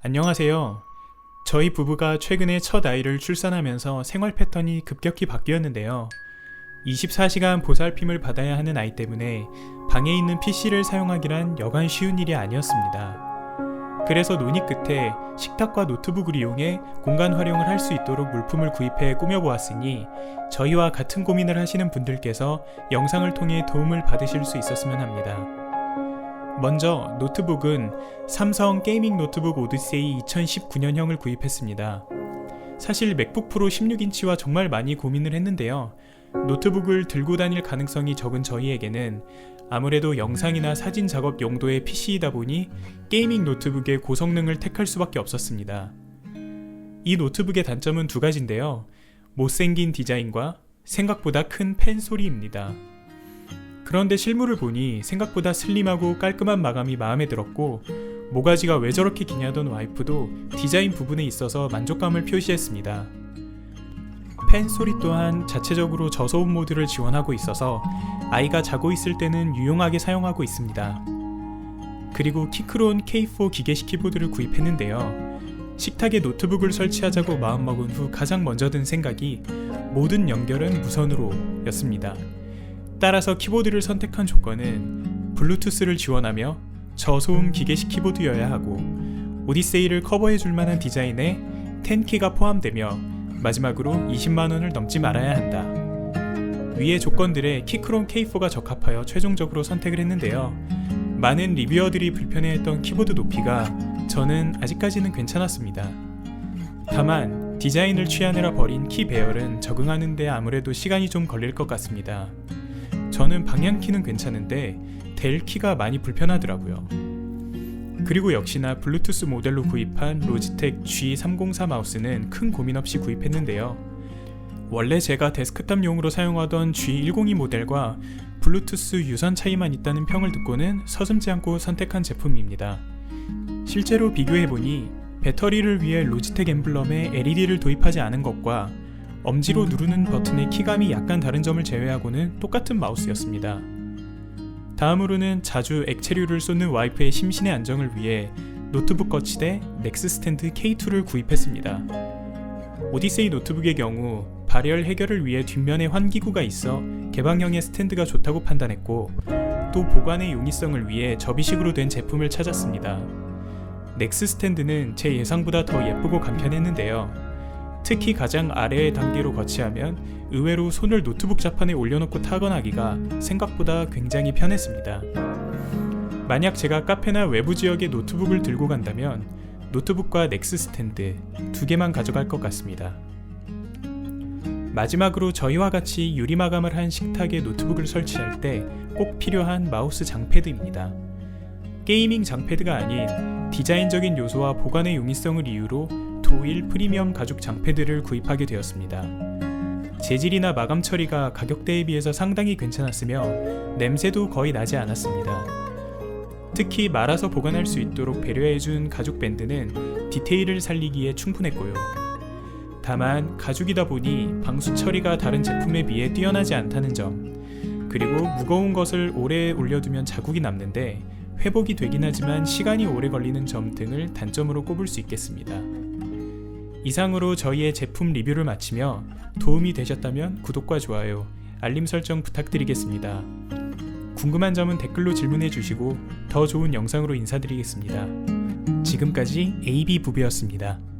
안녕하세요. 저희 부부가 최근에 첫 아이를 출산하면서 생활 패턴이 급격히 바뀌었는데요. 24시간 보살핌을 받아야 하는 아이 때문에 방에 있는 PC를 사용하기란 여간 쉬운 일이 아니었습니다. 그래서 논의 끝에 식탁과 노트북을 이용해 공간 활용을 할 수 있도록 물품을 구입해 꾸며보았으니 저희와 같은 고민을 하시는 분들께서 영상을 통해 도움을 받으실 수 있었으면 합니다. 먼저 노트북은 삼성 게이밍 노트북 오디세이 2019년형을 구입했습니다. 사실 맥북 프로 16인치와 정말 많이 고민을 했는데요. 노트북을 들고 다닐 가능성이 적은 저희에게는 아무래도 영상이나 사진 작업 용도의 PC이다 보니 게이밍 노트북의 고성능을 택할 수밖에 없었습니다. 이 노트북의 단점은 두 가지인데요. 못생긴 디자인과 생각보다 큰 펜 소리입니다. 그런데 실물을 보니 생각보다 슬림하고 깔끔한 마감이 마음에 들었고 모가지가 왜 저렇게 기냐던 와이프도 디자인 부분에 있어서 만족감을 표시했습니다. 펜 소리 또한 자체적으로 저소음 모드를 지원하고 있어서 아이가 자고 있을 때는 유용하게 사용하고 있습니다. 그리고 키크론 K4 기계식 키보드를 구입했는데요. 식탁에 노트북을 설치하자고 마음먹은 후 가장 먼저 든 생각이 모든 연결은 무선으로 였습니다. 따라서 키보드를 선택한 조건은 블루투스를 지원하며 저소음 기계식 키보드여야 하고 오디세이를 커버해줄 만한 디자인에 10키가 포함되며 마지막으로 20만원을 넘지 말아야 한다. 위의 조건들에 키크론 K4가 적합하여 최종적으로 선택을 했는데요. 많은 리뷰어들이 불편해했던 키보드 높이가 저는 아직까지는 괜찮았습니다. 다만 디자인을 취하느라 버린 키 배열은 적응하는 데 아무래도 시간이 좀 걸릴 것 같습니다. 저는 방향키는 괜찮은데 델 키가 많이 불편하더라고요. 그리고 역시나 블루투스 모델로 구입한 로지텍 G304 마우스는 큰 고민 없이 구입했는데요. 원래 제가 데스크탑용으로 사용하던 G102 모델과 블루투스 유선 차이만 있다는 평을 듣고는 서슴지 않고 선택한 제품입니다. 실제로 비교해보니 배터리를 위해 로지텍 엠블럼에 LED를 도입하지 않은 것과 엄지로 누르는 버튼의 키감이 약간 다른 점을 제외하고는 똑같은 마우스였습니다. 다음으로는 자주 액체류를 쏟는 와이프의 심신의 안정을 위해 노트북 거치대 넥스 스탠드 K2를 구입했습니다. 오디세이 노트북의 경우 발열 해결을 위해 뒷면에 환기구가 있어 개방형의 스탠드가 좋다고 판단했고 또 보관의 용이성을 위해 접이식으로 된 제품을 찾았습니다. 넥스 스탠드는 제 예상보다 더 예쁘고 간편했는데요. 특히 가장 아래의 단계로 거치하면 의외로 손을 노트북 자판에 올려놓고 타건하기가 생각보다 굉장히 편했습니다. 만약 제가 카페나 외부 지역에 노트북을 들고 간다면 노트북과 넥스 스탠드 두 개만 가져갈 것 같습니다. 마지막으로 저희와 같이 유리 마감을 한 식탁에 노트북을 설치할 때 꼭 필요한 마우스 장패드입니다. 게이밍 장패드가 아닌 디자인적인 요소와 보관의 용이성을 이유로 도일 프리미엄 가죽 장패드를 구입하게 되었습니다. 재질이나 마감 처리가 가격대에 비해서 상당히 괜찮았으며 냄새도 거의 나지 않았습니다. 특히 말아서 보관할 수 있도록 배려해준 가죽 밴드는 디테일을 살리기에 충분했고요. 다만 가죽이다 보니 방수 처리가 다른 제품에 비해 뛰어나지 않다는 점, 그리고 무거운 것을 오래 올려두면 자국이 남는데 회복이 되긴 하지만 시간이 오래 걸리는 점 등을 단점으로 꼽을 수 있겠습니다. 이상으로 저희의 제품 리뷰를 마치며 도움이 되셨다면 구독과 좋아요, 알림 설정 부탁드리겠습니다. 궁금한 점은 댓글로 질문해 주시고 더 좋은 영상으로 인사드리겠습니다. 지금까지 AB부부였습니다.